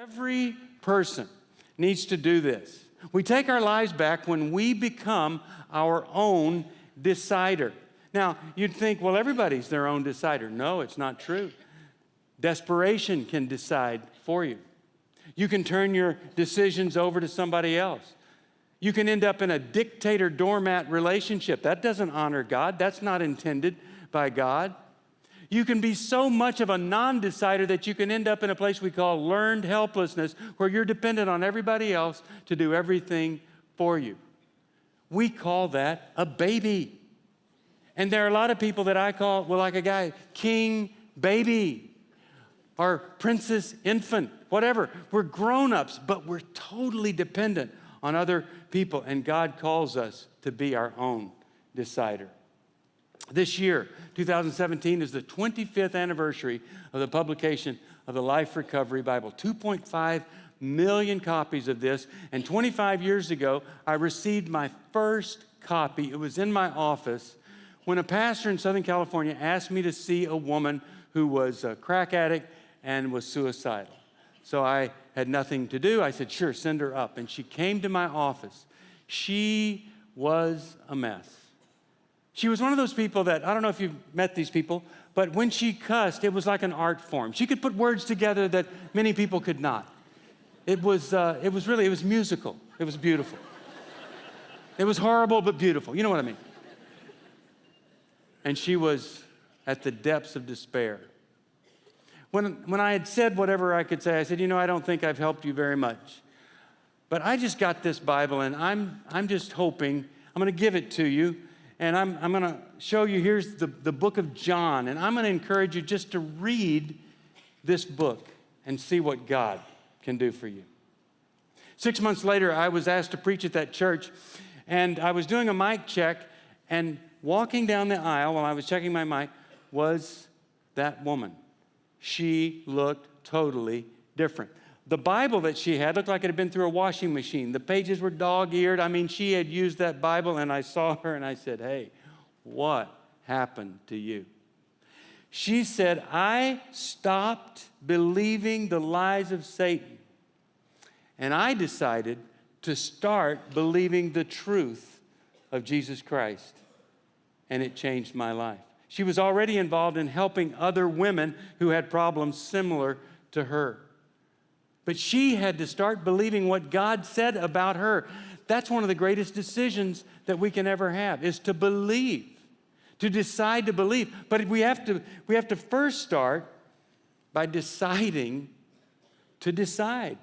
Every person needs to do this. We take our lives back when we become our own decider. Now, you'd think, well, everybody's their own decider. No, it's not true. Desperation can decide for you. You can turn your decisions over to somebody else. You can end up in a dictator-doormat relationship. That doesn't honor God. That's not intended by God. You can be so much of a non-decider that you can end up in a place we call learned helplessness, where you're dependent on everybody else to do everything for you. We call that a baby. And there are a lot of people that I call, well, like a guy, king baby or princess infant, whatever. We're grown-ups, but we're totally dependent on other people, and God calls us to be our own decider. This year, 2017, is the 25th anniversary of the publication of the Life Recovery Bible. 2.5 million copies of this, and 25 years ago, I received my first copy. It was in my office when a pastor in Southern California asked me to see a woman who was a crack addict and was suicidal. So I had nothing to do. I said, sure, send her up. And she came to my office. She was a mess. She was one of those people that, I don't know if you've met these people, but when she cussed, it was like an art form. She could put words together that many people could not. It was musical. It was beautiful. It was horrible, but beautiful. You know what I mean? And she was at the depths of despair. When I had said whatever I could say, I said, I don't think I've helped you very much. But I just got this Bible, and I'm just hoping, I'm going to give it to you, and I'm going to show you, here's the book of John, and I'm going to encourage you just to read this book and see what God can do for you. 6 months later, I was asked to preach at that church, and I was doing a mic check, and walking down the aisle while I was checking my mic was that woman. She looked totally different. The Bible that she had looked like it had been through a washing machine. The pages were dog-eared. I mean, she had used that Bible, and I saw her, and I said, hey, what happened to you? She said, I stopped believing the lies of Satan, and I decided to start believing the truth of Jesus Christ, and it changed my life. She was already involved in helping other women who had problems similar to her. But she had to start believing what God said about her. That's one of the greatest decisions that we can ever have, is to believe, to decide to believe. But we have to first start by deciding to decide.